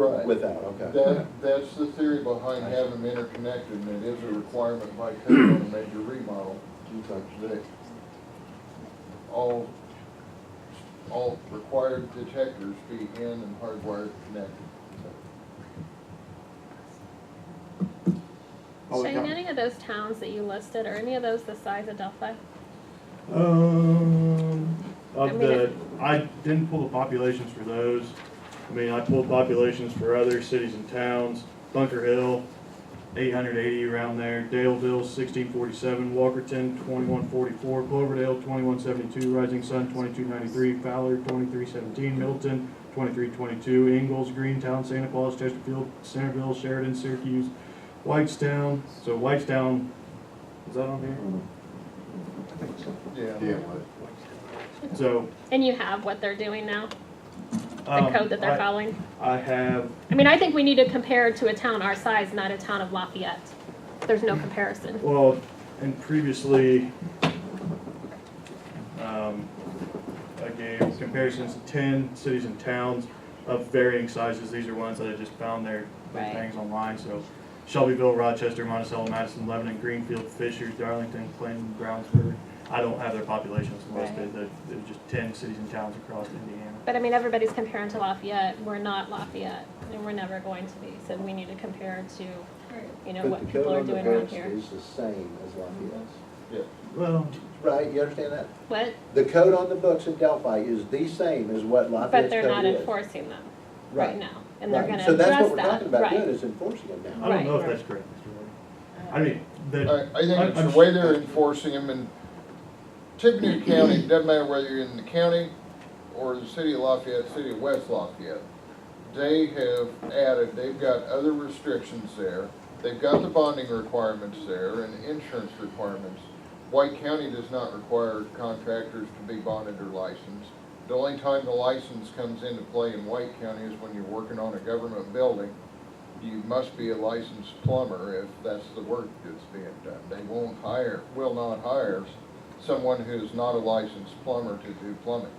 Right. without, okay. That's the theory behind having them interconnected, and it is a requirement by code on a major remodel. That all required detectors be in and hardwired connected. Shane, any of those towns that you listed, are any of those the size of Delphi? I didn't pull the populations for those. I mean, I pulled populations for other cities and towns. Bunker Hill, 880 around there. Daleville, 1647. Walkerton, 2144. Cloverdale, 2172. Rising Sun, 2293. Fowler, 2317. Middleton, 2322. Ingalls, Greentown, Santa Claus, Chesterfield, Centerville, Sheridan, Syracuse, Whitestown. So Whitestown, is that on here? Yeah. So. And you have what they're doing now? The code that they're following? I have. I mean, I think we need to compare it to a town our size, not a town of Lafayette. There's no comparison. Well, and previously, I gave comparisons to 10 cities and towns of varying sizes. These are ones that I just found their things online. So Shelbyville, Rochester, Monticello, Madison, Lebanon, Greenfield, Fishers, Darlington, Clinton, Brownsburg. I don't have their populations listed. They're just 10 cities and towns across Indiana. But I mean, everybody's comparing to Lafayette. We're not Lafayette, and we're never going to be. So we need to compare to, you know, what people are doing around here. But the code on the books is the same as Lafayette's. Yeah. Well, Right, you understand that? What? The code on the books in Delphi is the same as what Lafayette's code is. But they're not enforcing them right now, and they're Right. going to So address that's that. what we're talking about doing, Right. is enforcing them now. I don't know Right. if that's correct, Mr. Ward. I mean, I think it's the way they're enforcing them in Tippecanoe County. It doesn't matter whether you're in the county or the city of Lafayette, city of West Lafayette. They have added, they've got other restrictions there. They've got the bonding requirements there and insurance requirements. White County does not require contractors to be bonded or licensed. The only time the license comes into play in White County is when you're working on a government building. You must be a licensed plumber if that's the work that's being done. They will not hire someone who is not a licensed plumber to do plumbing.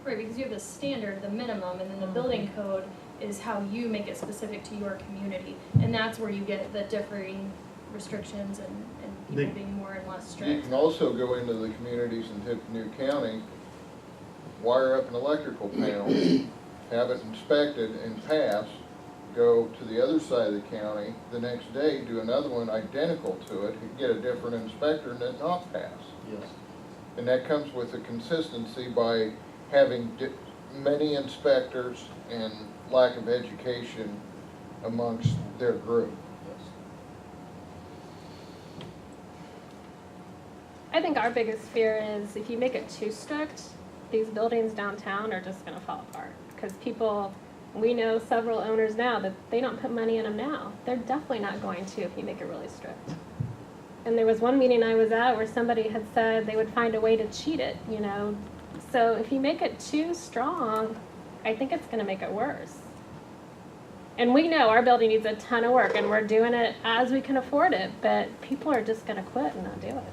Right, because you have the standard, the minimum, and then the building code is how you make it specific to your community. And that's where you get the differing restrictions and people being more and less You strict. can also go into the communities in Tippecanoe County, wire up an electrical panel, have it inspected and pass, go to the other side of the county, the next day do another one identical to it, get a different inspector and then not pass. Yes. And that comes with the consistency by having many inspectors and lack of education amongst their group. I think our biggest fear is if you make it too strict, these buildings downtown are just going to fall apart. Because people, we know several owners now that they don't put money in them now. They're definitely not going to if you make it really strict. And there was one meeting I was at where somebody had said they would find a way to cheat it, you know. So if you make it too strong, I think it's going to make it worse. And we know our building needs a ton of work, and we're doing it as we can afford it, but people are just going to quit and not do it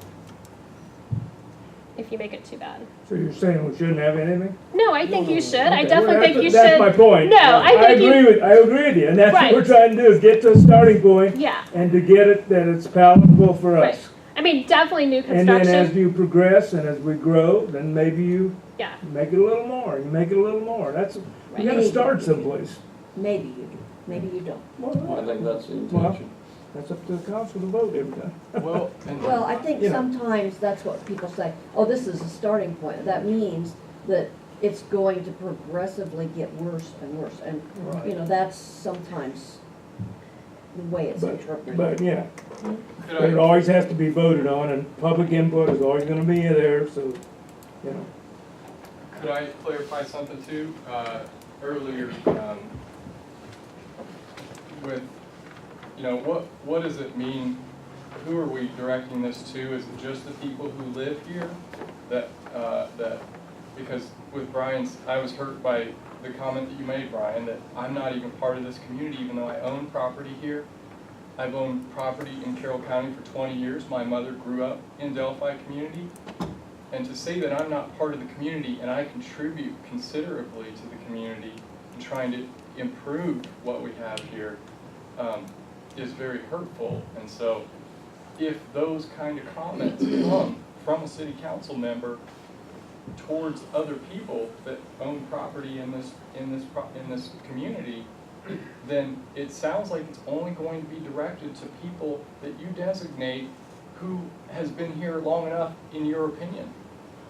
if you make it too bad. So you're saying we shouldn't have anything? No, I think you should. I Okay, definitely well, think you should. That's my point. No, I agree think I agree with you, and that's Right. what we're trying to do, is get to a starting point. Yeah. And to get it, that it's palatable for Right. us. I mean, definitely new And then construction. as you progress and as we grow, then maybe you Yeah. make it a little more, you make it a little more. That's, Right. you gotta start someplace. Maybe you do, maybe you don't. Well, I think that's the Well, intention. that's up to the council to vote every time. Well, and Well, I think You know. sometimes that's what people say, oh, this is a starting point. That means that it's going to progressively get worse and worse. And, you know, that's sometimes the way it's interpreted. But, yeah, could but it I, always has to be voted on, and public input is always gonna be there, so, you know. could I clarify something too? Earlier, with, you know, what does it mean? Who are we directing this to? Is it just the people who live here? That because with Brian's, I was hurt by the comment that you made, Brian, that I'm not even part of this community, even though I own property here. I've owned property in Carroll County for 20 years. My mother grew up in Delphi community. And to say that I'm not part of the community and I contribute considerably to the community and trying to improve what we have here is very hurtful. And so if those kind of comments come from a city council member towards other people that own property in this community, then it sounds like it's only going to be directed to people that you designate who has been here long enough, in your opinion.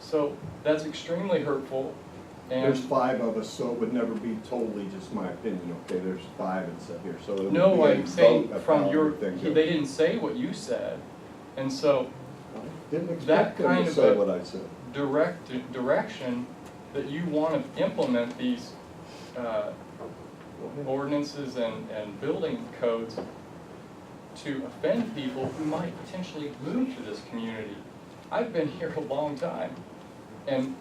So that's extremely hurtful. And There's 5 of us, so it would never be totally just my opinion, okay? There's 5 and sit here, so it would be no, a I'm saying vote of from how your, everything they goes. didn't say what you said. And so Didn't that expect them kind to of say a what I said. direction that you want to implement these ordinances and building codes to offend people who might potentially move to this community. I've been here a long time, and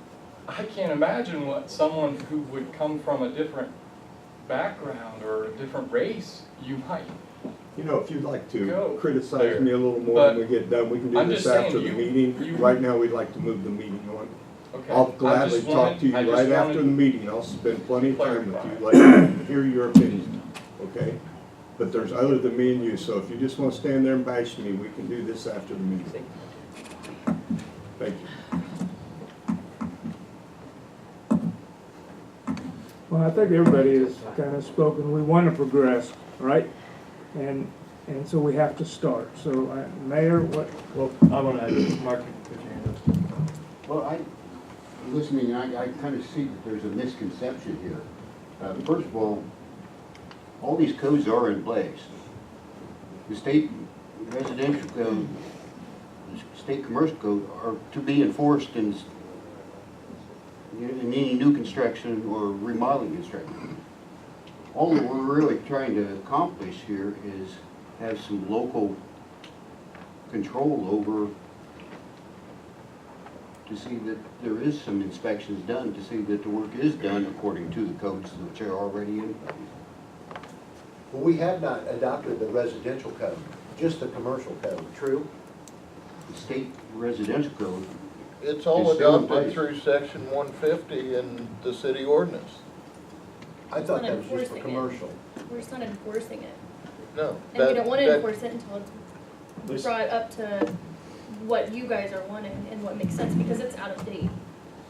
I can't imagine what someone who would come from a different background or a different race, you might. You know, if you'd like Go to criticize there. me a little more But when we get done, we can do I'm this just saying, after the you- meeting. Right now, we'd like to move the meeting on. Okay? I'll I gladly just talk wanted- to you I just right after wanted- the meeting. I'll spend plenty of time with you, Clarify. let you hear your opinion, okay? But there's other than me and you, so if you just want to stand there and bash me, we can do this after the meeting. Thank you. Well, I think everybody has kind of spoken. We want to progress, right? And so we have to start. So, Mayor, what? Well, I want to add, Mark, put your hand up. Well, listening, I kind of see that there's a misconception here. First of all these codes are in place. The state residential code, the state commercial code are to be enforced in any new construction or remodeling construction. All that we're really trying to accomplish here is have some local control over, to see that there is some inspections done, to see that the work is done according to the codes which are already in place. Well, we have not adopted the residential code, just the commercial code, true? The state residential code, It's all It's still in adopted place. through section 150 in the city ordinance. I thought Not that was just for enforcing it. commercial. We're just not enforcing it. No. And we don't want to that- enforce it until it's This- brought up to what you guys are wanting and what makes sense, because it's out of date.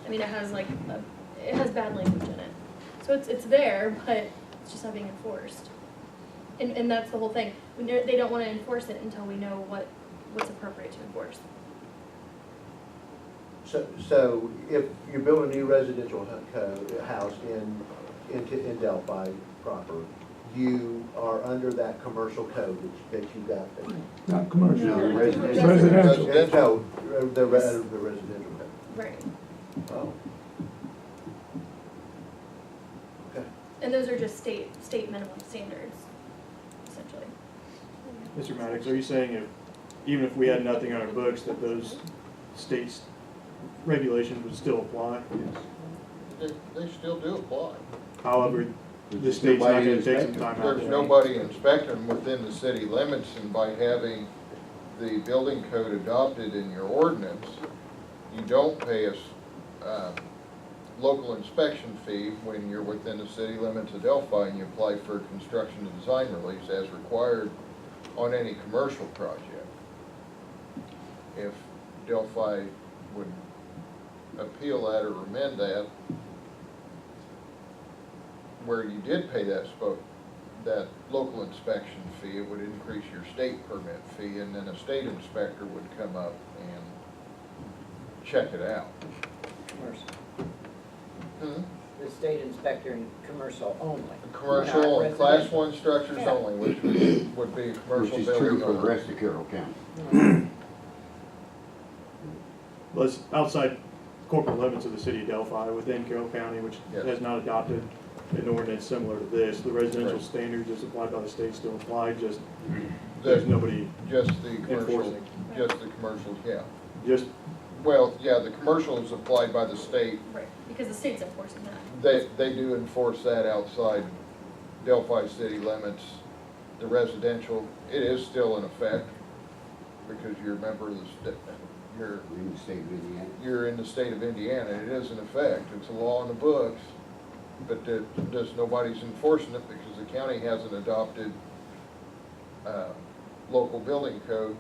I mean, it has it has bad language in it. So it's there, but it's just not being enforced. And that's the whole thing. They don't want to enforce it until we know what's appropriate to enforce. So if you build a new residential house in Delphi proper, you are under that commercial code that you got there? Not commercial. No, residential. Residential. No, the residential code. Right. Oh. Okay. And those are just state minimum standards, essentially. Mr. Maddox, are you saying even if we had nothing on our books, that those states' regulations would still apply? They still do apply. However, the There's state's not nobody gonna take some inspecting. time out. There's there. nobody inspecting them within the city limits, and by having the building code adopted in your ordinance, you don't pay a local inspection fee when you're within the city limits of Delphi and you apply for a construction and design release as required on any commercial project. If Delphi would appeal that or amend that, where you did pay that local inspection fee, it would increase your state permit fee, and then a state inspector would come up and check it out. The state inspector in commercial only. Commercial Not and class residential. 1 structures Yeah. only, which would be a which commercial is building true for the only. rest of Carroll County. Well, it's outside corporate limits of the city of Delphi, within Carroll County, which Yes. has not adopted an ordinance similar to this. The residential Right. standards as applied by the state still apply, just The- there's nobody Just the commercial, enforcing. just the commercials, yeah. Just, Well, yeah, the commercial is applied by the state. Right, because the state's enforcing that. They do enforce that outside Delphi city limits. The residential, it is still in effect because you're a member of the state, In the state of Indiana. you're in the state of Indiana. It is in effect. It's a law in the books. but just nobody's enforcing it because the county hasn't adopted local building code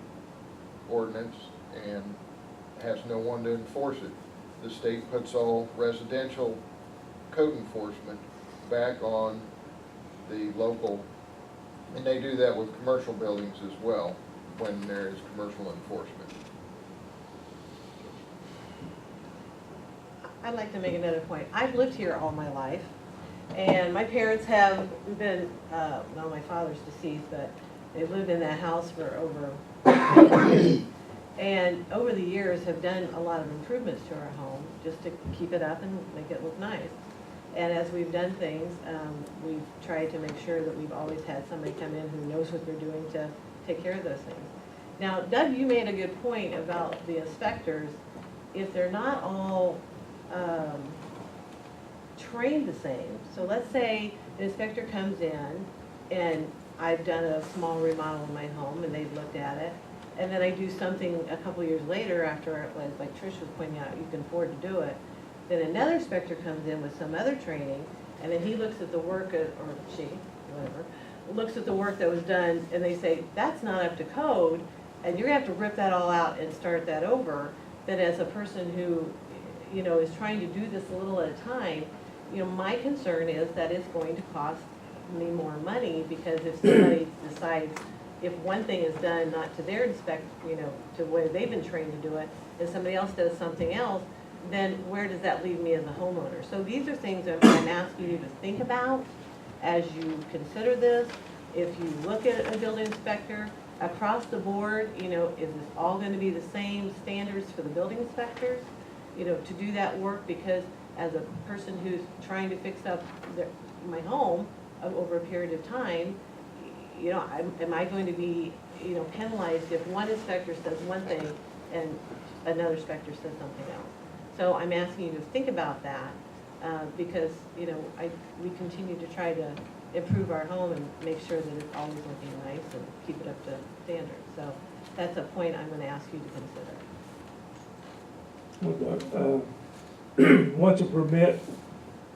ordinance and has no one to enforce it. The state puts all residential code enforcement back on the local, and they do that with commercial buildings as well, when there is commercial enforcement. I'd like to make another point. I've lived here all my life, and my parents have been, well, my father's deceased, but they've lived in that house for over 50 years. And over the years have done a lot of improvements to our home, just to keep it up and make it look nice. And as we've done things, we've tried to make sure that we've always had somebody come in who knows what they're doing to take care of those things. Now, Doug, you made a good point about the inspectors. If they're not all trained the same, so let's say the inspector comes in and I've done a small remodel in my home and they've looked at it, and then I do something a couple years later after, like Trish was pointing out, you can afford to do it, then another inspector comes in with some other training, and then he looks at the work, or she, whatever, looks at the work that was done, and they say, that's not up to code, and you're gonna have to rip that all out and start that over. Then as a person who, you know, is trying to do this a little at a time, you know, my concern is that it's going to cost me more money, because if somebody decides, if one thing is done not to their you know, to where they've been trained to do it, and somebody else does something else, then where does that leave me as a homeowner? So these are things that I'm asking you to think about as you consider this. If you look at a building inspector, across the board, you know, is this all gonna be the same standards for the building inspectors? You know, to do that work, because as a person who's trying to fix up my home over a period of time, you know, am I going to be, you know, penalized if one inspector says one thing and another inspector says something else? So I'm asking you to think about that, because, you know, we continue to try to improve our home and make sure that it's always looking nice and keep it up to standard. So that's a point I'm gonna ask you to consider. Once a permit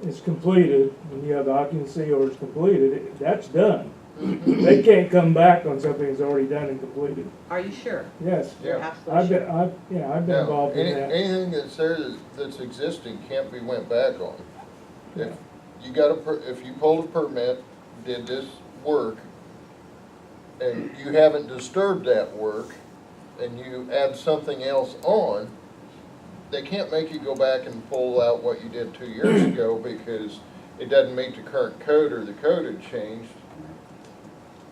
is completed, when you have occupancy or it's completed, that's done. They can't come back on something that's already done and completed. Are you sure? Yes. You're Yeah. absolutely sure. I've been No, involved in that. anything that's there that's existing can't be went back on. If you if you pulled a permit, did this work, and you haven't disturbed that work, and you add something else on, they can't make you go back and pull out what you did 2 years ago because it doesn't meet the current code or the code had changed,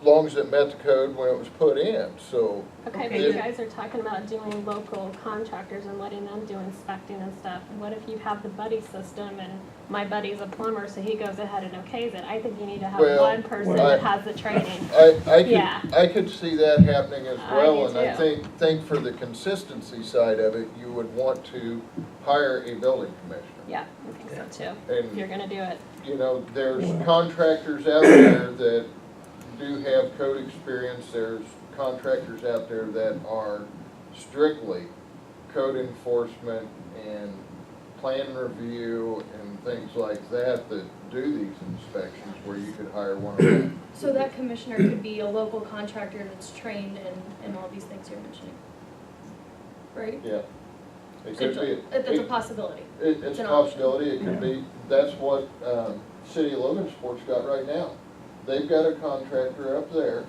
as long as it met the code when it was put in, so. Okay, but you guys are talking about doing local contractors and letting them do inspecting and stuff. What if you have the buddy system and my buddy's a plumber, so he goes ahead and okays it? I think you need to have Well, one person that has the training. Yeah. I could see that happening as well, do and I too. think for the consistency side of it, you would want to hire a building commissioner. Yeah, I think so too, And- if you're gonna do it. You know, there's contractors out there that do have code experience, there's contractors out there that are strictly code enforcement and plan review and things like that do these inspections, where you could hire one of them. So that commissioner could be a local contractor that's trained in all these things you're mentioning, right? Yeah. It could be. That's a possibility. It's a an option. possibility, it could be, that's what, City of Logansport's got right now. They've got a contractor up there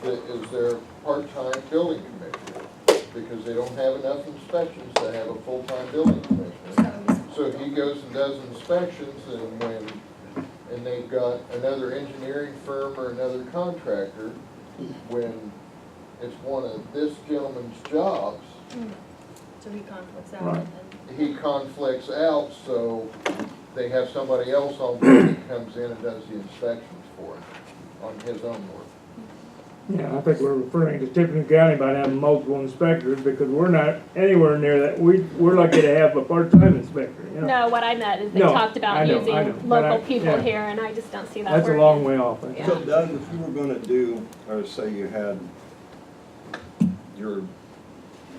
that is their part-time building commissioner, because they don't have enough inspections to have a full-time building commissioner. So he goes and does inspections, and they've got another engineering firm or another contractor, when it's one of this gentleman's jobs, So he conflicts out Right. and he conflicts out, so they have somebody else on board that comes in and does the inspections for him on his own work. Yeah, I think we're referring to Tiffany County by having multiple inspectors, because we're not anywhere near that. We're lucky to have a part-time inspector, you know. No, what I meant is they No, talked about I know, using I know, but local people yeah. here, and I just don't see that That's a working. long way off. Yeah. So Doug, if you were gonna do, or say you had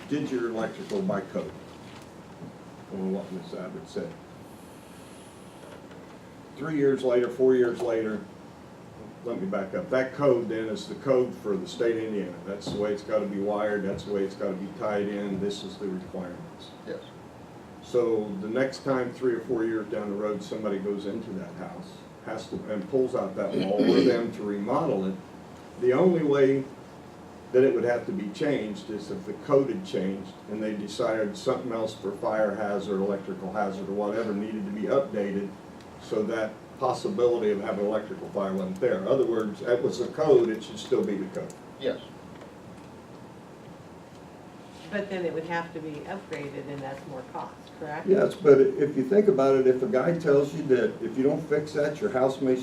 did your electrical by code, on what Ms. Abbott said, 3 years later, 4 years later, let me back up. That code then is the code for the state of Indiana. That's the way it's gotta be wired, that's the way it's gotta be tied in, this is the requirements. Yes. So the next time, 3 or 4 years down the road, somebody goes into that house, has to, and pulls out that wall for them to remodel it, the only way that it would have to be changed is if the code had changed and they decided something else for fire hazard, electrical hazard, or whatever needed to be updated, so that possibility of having electrical fire wasn't there. In other words, that was the code, it should still be the code. Yes. But then it would have to be upgraded and that's more cost, correct? Yes, but if you think about it, if a guy tells you that if you don't fix that, your house may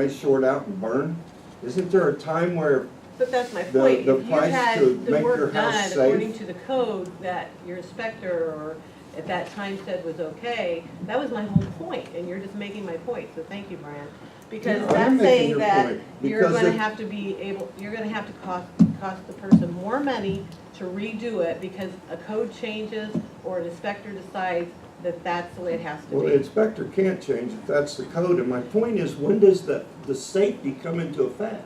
short out and burn, isn't there a time where But that's my The- point. the If you price had to the make your work done house according safe- to the code that your inspector or at that time said was okay, that was my whole point, and you're just making my point, so thank you, Brian. Because No, I'm that's making saying your that point, you're because gonna if- have to be able, you're gonna have to cost the person more money to redo it because a code changes or an inspector decides that that's the way it has to well, the be. inspector can't change if that's the code. And my point is, when does the safety come into effect?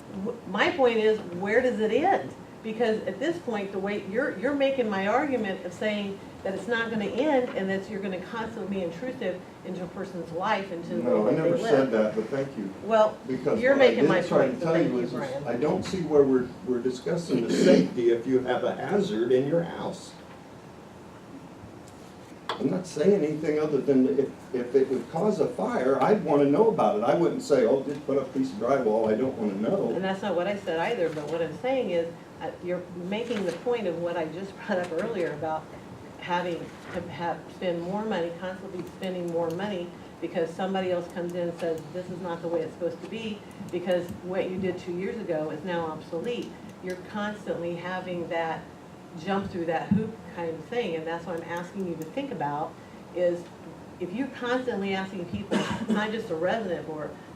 My point is, where does it end? Because at this point, the way, you're making my argument of saying that it's not gonna end and that you're gonna constantly be intrusive into a person's life, into the No, way I that they never said live. that, but thank you. Well, Because you're what I making my did try to point, so tell thank you you, is, Brian. I don't see where we're discussing the safety if you have a hazard in your house. I'm not saying anything other than if it would cause a fire, I'd wanna know about it. I wouldn't say, oh, just put up a piece of drywall, I don't wanna know. And that's not what I said either, but what I'm saying is, you're making the point of what I just brought up earlier about having to spend more money, constantly spending more money because somebody else comes in and says, this is not the way it's supposed to be, because what you did 2 years ago is now obsolete. You're constantly having that jump through that hoop kind of thing, and that's what I'm asking you to think about, is if you're constantly asking people, not just a resident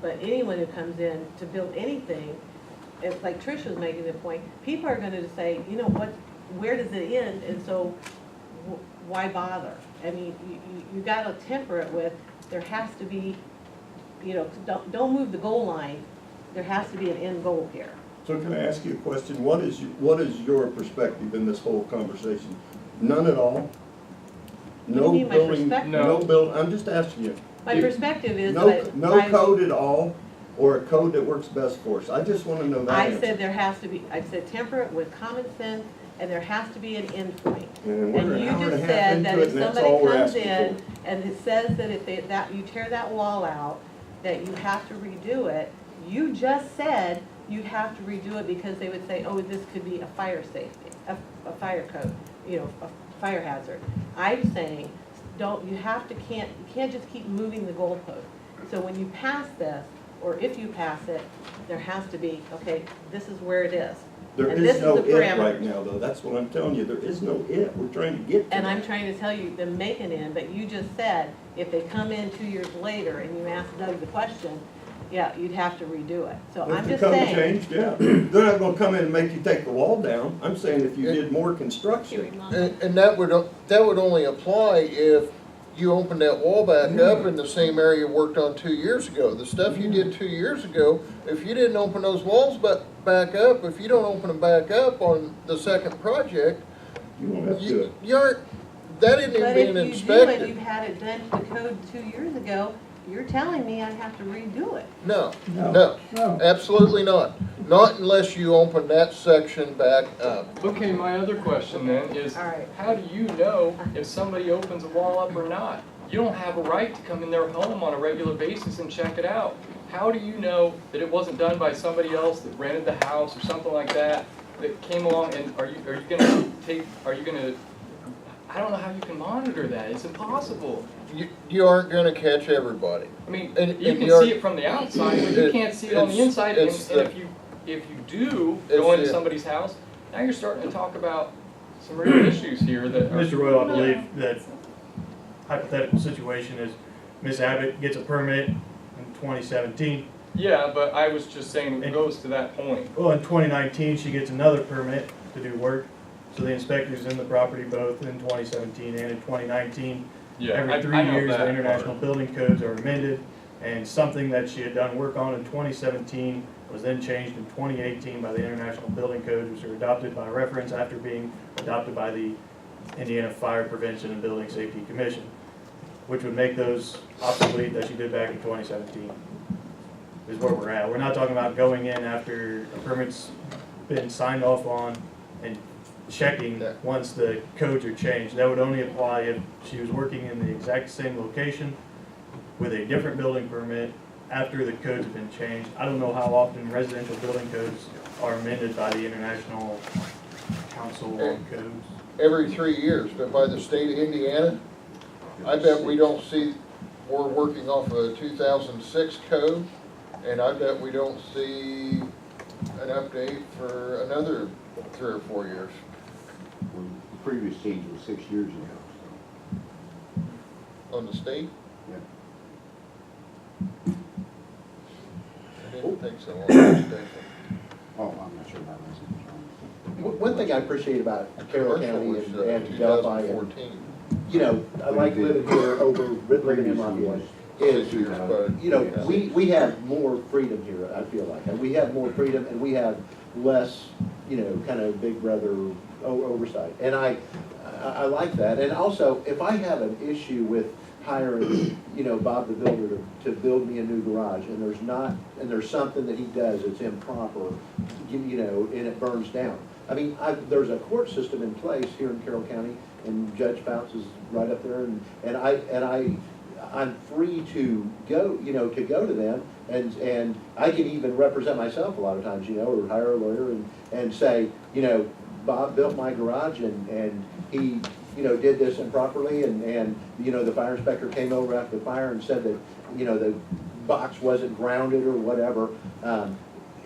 but anyone who comes in to build anything, it's like Trish was making the point, people are gonna say, you know what, where does it end, and so why bother? I mean, you gotta temper it with, there has to be, you know, don't move the goal line, there has to be an end goal here. So can I ask you a question? What is your perspective in this whole conversation? None at all? What do you No mean, my building, perspective? no build, I'm just asking you. My perspective is No, that no code at all, or a code that works best for us? I just wanna know that I answer. said there has to be, I said temper it with common sense, and there has to be an end point. And we're And an you hour and a just half said that into it, if and that's somebody all we're comes asking in for. and it says that if they, that you tear that wall out, that you have to redo it, you just said you'd have to redo it because they would say, oh, this could be a fire safety, a fire code, you know, a fire hazard. I'm saying, you can't just keep moving the goalpost. So when you pass this, or if you pass it, there has to be, okay, this is where it is. There And this is no the it right parameters. now, though. That's what I'm telling you. There is no it. We're trying to get to And I'm that. trying to tell you, them make an end, but you just said, if they come in 2 years later and you ask Doug the question, yeah, you'd have to redo it. So I'm If the just code saying, changed, yeah. They're not gonna come in and make you take the wall down. I'm saying if you did more construction. And that would only apply if you opened that wall back up in the same area you worked on 2 years ago. The stuff you did 2 years ago, if you didn't open those walls back up, if you don't open them back up on the second project, You won't have to do it. you aren't, that isn't even but being if you do it, inspected. you had it done to the code 2 years ago, you're telling me I have to redo it. No, No. no, No. absolutely not. Not unless you open that section back up. Okay, my other question then is, All right. how do you know if somebody opens a wall up or not? You don't have a right to come in their home on a regular basis and check it out. How do you know that it wasn't done by somebody else that rented the house or something like that came along, and are you gonna, I don't know how you can monitor that. It's impossible. You aren't gonna catch everybody. I mean, And you can you're- see it from the outside, but you can't see it on the inside. And it's if you do go into somebody's house, now you're starting to talk about some real issues here that are. Mr. Royal, I believe that hypothetical situation is Miss Abbott gets a permit in 2017. Yeah, but I was just saying it goes to that point. Well, in 2019, she gets another permit to do work. So the inspector's in the property both in 2017 and in 2019. Yeah, Every I 3 know years, that the international part. building codes are amended. And something that she had done work on in 2017 was then changed in 2018 by the International Building Codes, which are adopted by reference after being adopted by the Indiana Fire Prevention and Building Safety Commission, which would make those obsolete that she did back in 2017, is where we're at. We're not talking about going in after a permit's been signed off on and checking once the codes are changed. That would only apply if she was working in the exact same location with a different building permit after the codes have been changed. I don't know how often residential building codes are amended by the International Council on Codes. Every 3 years, but by the state of Indiana, I bet we don't see, we're working off a 2006 code, and I bet we don't see an update for another 3 or 4 years. Well, the previous change was 6 years ago, On the state? Yeah. I didn't think so. On the state. Oh, I'm not sure about this. One thing I appreciate about Carroll Commercial County was, and Delphi, and, 2014. you know, I like living here over living in Lafayette, is, 6 years, but. you know, we have more freedom here, I feel like. And we have more freedom and we have less, you know, kind of big brother oversight. And I like that. And also, if I have an issue with hiring, you know, Bob the builder to build me a new garage, and there's something that he does that's improper, you know, and it burns down. I mean, there's a court system in place here in Carroll County, and Judge Bounce is right up there, and I'm free to go, you know, to go to them, and I can even represent myself a lot of times, you know, or hire a lawyer and say, you know, Bob built my garage and he, you know, did this improperly, and you know, the fire inspector came over after the fire and said that, you know, the box wasn't grounded or whatever,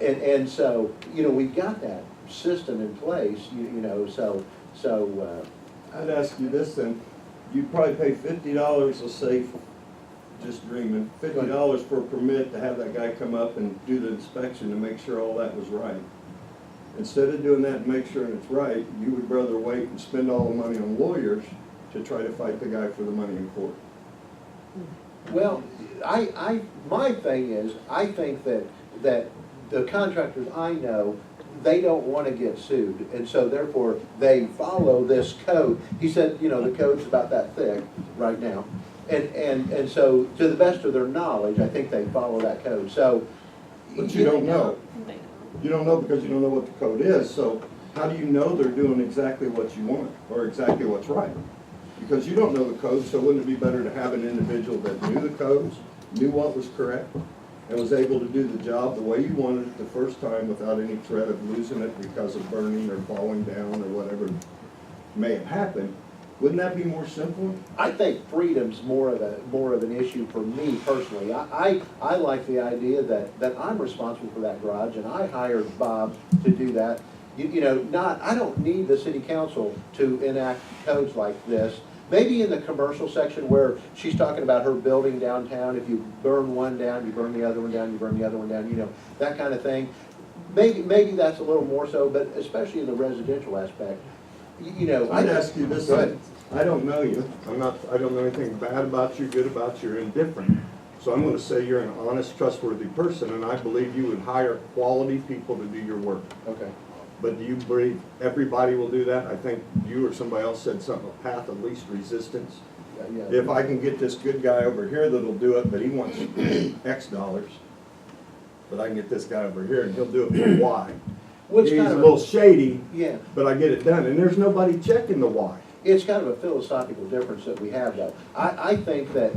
and so, you know, we've got that system in place, you know, so. I'd ask you this then, you'd probably pay $50 a safe, just dreaming, $50 for a permit to have that guy come up and do the inspection to make sure all that was right. Instead of doing that and make sure it's right, you would rather wait and spend all the money on lawyers to try to fight the guy for the money in court. Well, my thing is, I think that the contractors I know, they don't want to get sued, and so therefore, they follow this code. He said, you know, the code's about that thick right now, and so, to the best of their knowledge, I think they follow that code, so. But you don't know. They don't. You don't know because you don't know what the code is, so how do you know they're doing exactly what you want, or exactly what's right? Because you don't know the code, so wouldn't it be better to have an individual that knew the codes, knew what was correct, and was able to do the job the way you wanted it the first time without any threat of losing it because of burning or falling down or whatever may have happened? Wouldn't that be more simple? I think freedom's more of an issue for me personally. I like the idea that I'm responsible for that garage, and I hired Bob to do that. You know, I don't need the city council to enact codes like this. Maybe in the commercial section where she's talking about her building downtown, if you burn one down, you burn the other one down, you burn the other one down, you know, that kind of thing. Maybe that's a little more so, but especially in the residential aspect, you know. I'd ask you this, Go ahead. I don't know you. I don't know anything bad about you, good about you, you're indifferent. So I'm gonna say you're an honest, trustworthy person, and I believe you would hire quality people to do your work. Okay. But do you believe everybody will do that? I think you or somebody else said something, a path of least resistance. Yeah. If I can get this good guy over here that'll do it, but he wants X dollars, but I can get this guy over here and he'll do it for Y. Which He's kind a of little shady, yeah. but I get it done, and there's nobody checking the Y. It's kind of a philosophical difference that we have, though. I think that,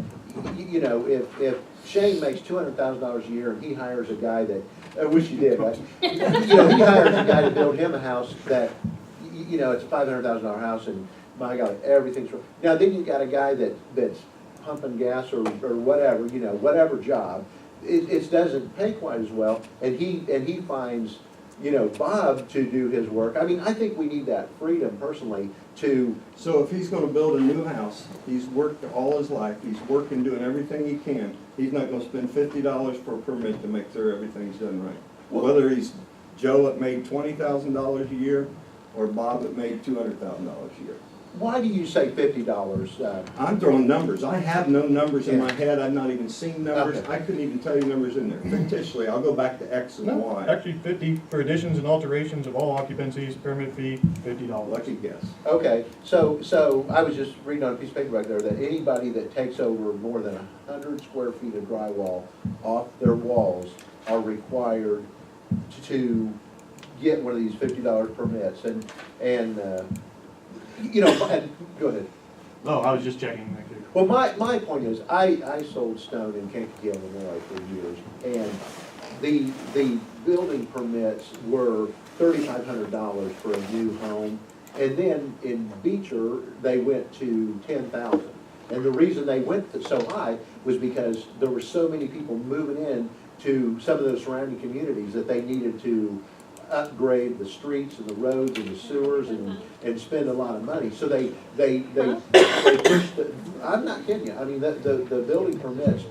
you know, if Shane makes $200,000 a year and he hires a guy that, I wish he did, but, you know, he hires a guy to build him a house that, you know, it's a $500,000 house, and my God, everything's wrong. Now, then you got a guy that's pumping gas or whatever, you know, whatever job, it doesn't pay quite as well, and he finds, you know, Bob to do his work. I mean, I think we need that freedom personally to. So if he's gonna build a new house, he's worked all his life, he's working, doing everything he can, he's not gonna spend $50 for a permit to make sure everything's done right. Whether he's Joe that made $20,000 a year, or Bob that made $200,000 a year. why do you say $50? I'm throwing numbers. I have no numbers in my head. I've not even seen numbers. Okay. I couldn't even tell you numbers in there. Fictitiously, I'll go back to X and No, Y. actually 50 for additions and alterations of all occupancies, permit fee, $50. Lucky guess. Okay, so I was just reading on a piece of paper right there that anybody that takes over more than 100 square feet of drywall off their walls are required to get one of these $50 permits, and you know, and, go ahead. Oh, I was just checking. Thank you. Well, my point is, I sold stone in Kankakee, Illinois for years, and the building permits were $3,500 for a new home, and then in Beecher, they went to $10,000. And the reason they went so high was because there were so many people moving in to some of those surrounding communities that they needed to upgrade the streets and the roads and the sewers and spend a lot of money. So they pushed the, I'm not kidding you, I mean, the building permits,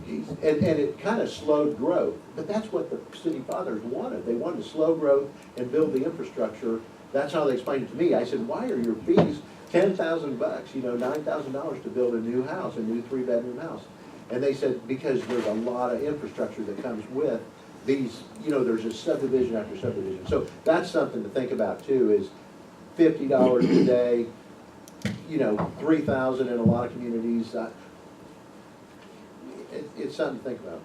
and it kind of slowed growth. But that's what the city fathers wanted. They wanted to slow growth and build the infrastructure. That's how they explained it to me. I said, why are your fees $10,000, you know, $9,000 to build a new house, a new 3-bedroom house? And they said, because there's a lot of infrastructure that comes with these, you know, there's just subdivision after subdivision. So that's something to think about too, is $50 a day, you know, $3,000 in a lot of communities. It's something to think about.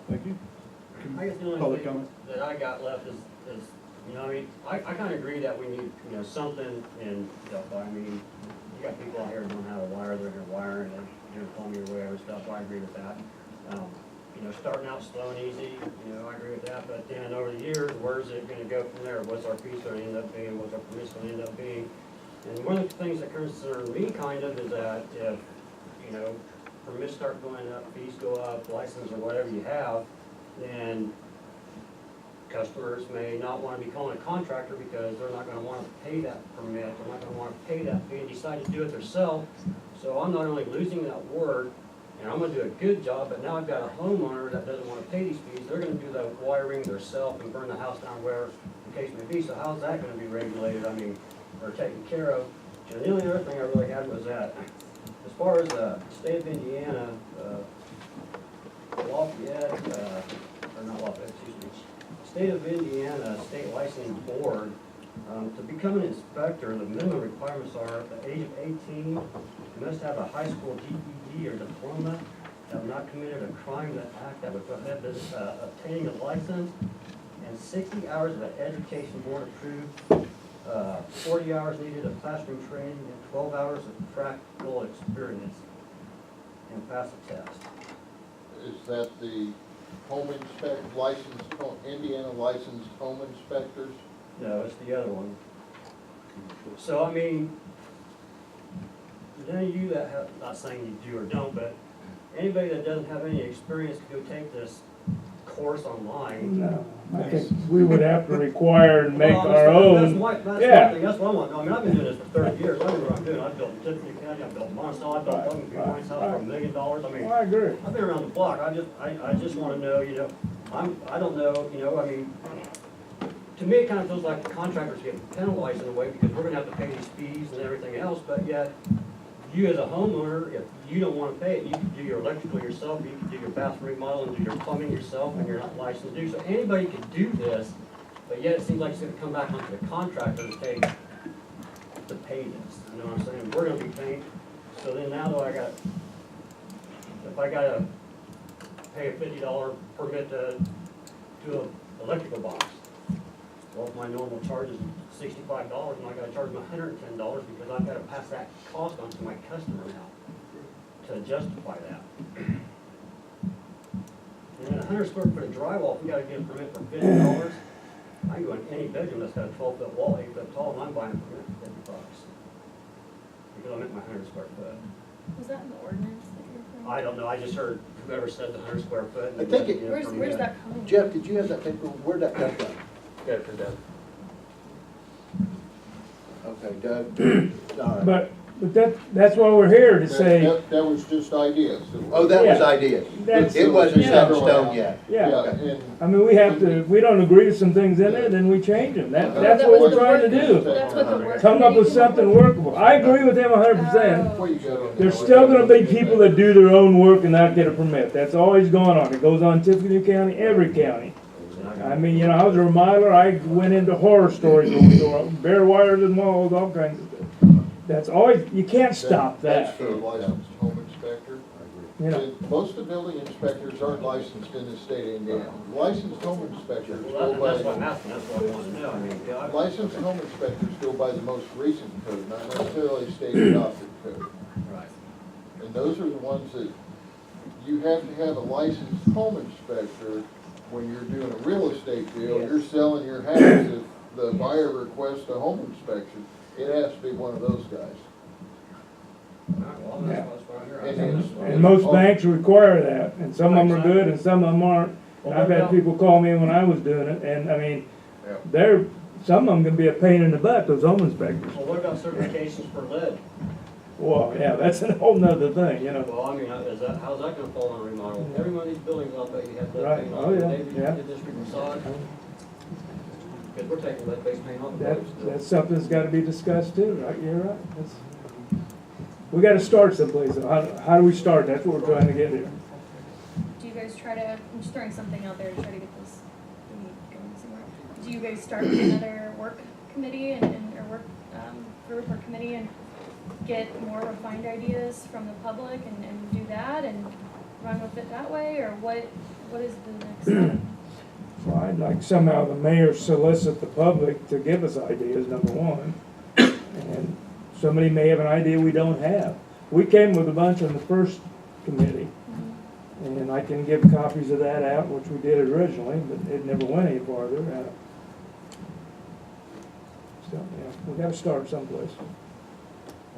Thank you. I guess the only Public thing comment? that I got left is, you know, I mean, I kind of agree that we need, you know, something in Delphi. I mean, you got people out here who don't know how to wire, they're gonna wire and they're plumbing or whatever stuff, so I agree with that. You know, starting out slow and easy, you know, I agree with that, but then over the years, where's it gonna go from there? What's our fees gonna end up being, what's our permits gonna end up being? And one of the things that concerns me kind of is that if, you know, permits start going up, fees go up, license or whatever you have, then customers may not want to be calling a contractor because they're not going to want to pay that permit, they're not going to want to pay that fee and decide to do it themselves. So I'm not only losing that work, and I'm going to do a good job, but now I've got a homeowner that doesn't want to pay these fees. They're going to do the wiring themselves and burn the house down wherever the case may be. So how's that going to be regulated, I mean, or taken care of? And the only other thing I really had was that, as far as the state of Indiana, Lafayette, or not Lafayette, excuse me, State of Indiana State Licensing Board, to become an inspector, the minimum requirements are at the age of 18, you must have a high school GED or diploma, have not committed a crime that would prohibit obtaining a license, and 60 hours of an education board approved, 40 hours needed of classroom training, and 12 hours of practical experience, and pass the test. Is that the home Indiana licensed home inspectors? No, it's the other one. So, I mean, any of you that have, not saying you do or don't, but anybody that doesn't have any experience can go take this course online. No, I think we would have to require and make Well, our own. That's one thing, that's what I want. I mean, I've been doing this for 30 years. I know what I'm doing. I've built in Tiffany County, I've built Monticello, I've built Logan Peter White's house for $1 million. I mean, Well, I agree. I've been around the block. I just want to know, you know, I don't know, you know, I mean, to me, it kind of feels like the contractors get penalized in a way because we're going to have to pay these fees and everything else, but yet you as a homeowner, if you don't want to pay it, you can do your electrical yourself, you can do your bathroom remodel and do your plumbing yourself, and you're not licensed to do so. Anybody can do this, but yet it seems like it's going to come back onto the contractor to pay this. You know what I'm saying? We're going to be paying. So then now though if I got to pay a $50 permit to do an electrical box, well, if my normal charge is $65, and I gotta charge them $110 because I've gotta pass that cost on to my customer now to justify that. And then 100 square foot of drywall, if we gotta get a permit for $50, I can go in any bedroom that's got a 12-foot wall, 8 foot tall, and I'm buying a permit for $50 because I'm at my 100 square foot. Was that in the ordinance that you're referring to? I don't know, I just heard whoever said the 100 square foot. I think it- Where's that coming from? Jeff, did you have that paper? Where'd that come from? Got it for Doug. Okay, Doug. All right. But But that's why we're here, to say, That was just ideas. Oh, that was Yeah. ideas. That's- It wasn't set in Yeah. stone yet. yeah. And I mean, we have to, if we don't agree with some things in there, then we change them. That's That what was we're the trying to work- do. That's what the work. Come up with committee came something workable. I agree with him 100%. what you got on there? There's still gonna be people that do their own work and not get a permit. That's always going on. It goes on in Tiffany County, every county. I mean, you know, I was a remodeler, I went into horror stories, where we go bare wires and walls, all kinds of stuff. That's always, you can't stop That's that, for a licensed home inspector. you know. And most of the building inspectors aren't licensed in the state of Indiana. Licensed home inspectors Well, go that's what I'm by, asking, that's what I want to know, I mean, yeah, licensed home inspectors go by the most recent code, not necessarily state adopted code. right. And those are the ones that, you have to have a licensed home inspector when you're doing a real estate deal, you're selling your house, if the buyer requests a home inspection, it has to be one of those guys. All right, well, that's what I'm And hearing. it's- And most banks require that, and some of them are good and some of them aren't. And I've had people call me when I was doing it, and I mean, Yeah. some of them can be a pain in the butt, those home inspectors. Well, what about certifications for lead? Well, yeah, that's a whole nother thing, you know. Well, I mean, how's that gonna fall in remodel? Every one of these buildings, I'll bet you have lead Right. paint Oh, on it, yeah. maybe Yeah. the district facade. Because we're taking lead-based paint on the That's, roads still. that's something that's gotta be discussed too, right? You're right. That's, we gotta start someplace. How do we start? That's what we're trying to get here. Do you guys try to, I'm just throwing something out there to try to get this going somewhere. Do you guys start with another work committee or work, group or committee and get more refined ideas from the public and do that and run with it that way, or what is the next step? Well, I'd like somehow the mayor solicit the public to give us ideas, number one. And somebody may have an idea we don't have. We came with a bunch on the first committee. And I can give copies of that out, which we did originally, but it never went any farther. So, yeah, we gotta start someplace.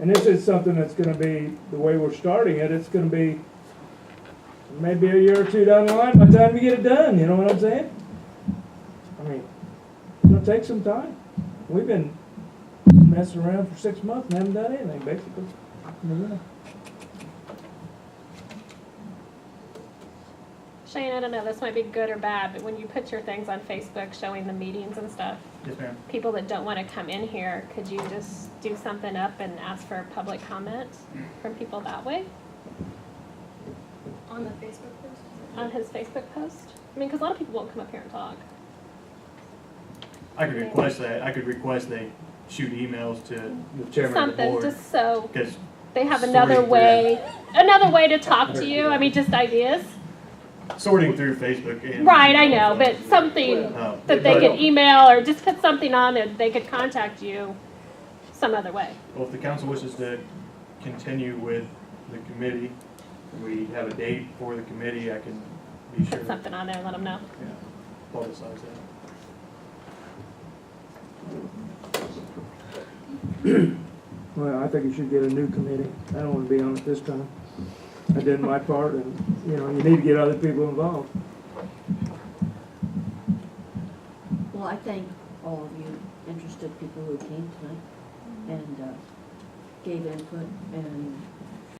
And this is something that's gonna be, the way we're starting it, it's gonna be maybe a year or two down the line by the time we get it done, you know what I'm saying? I mean, it's gonna take some time. We've been messing around for 6 months and haven't done anything, basically. I mean, you know. Shane, I don't know, this might be good or bad, but when you put your things on Facebook showing the meetings and stuff, Yes, ma'am. people that don't want to come in here, could you just do something up and ask for public comment from people that way On the Facebook post? on his Facebook post? I mean, because a lot of people won't come up here and talk. I could request that, I could request they shoot emails to the chairman of the Something, board. just so Because they have Sorry, another way to talk to you. I mean, just ideas. sorting through Facebook and. Right, I know, but something Oh, that they but- could email or just put something on that they could contact you some other way. Well, if the council wishes to continue with the committee, we have a date for the committee, I can be sure. Put something on there and let them know. Yeah, publicize that. Well, I think you should get a new committee. I don't wanna be on it this time. I did my part and, you know, you need to get other people involved. Well, I thank all of you interested people who came tonight and gave input, and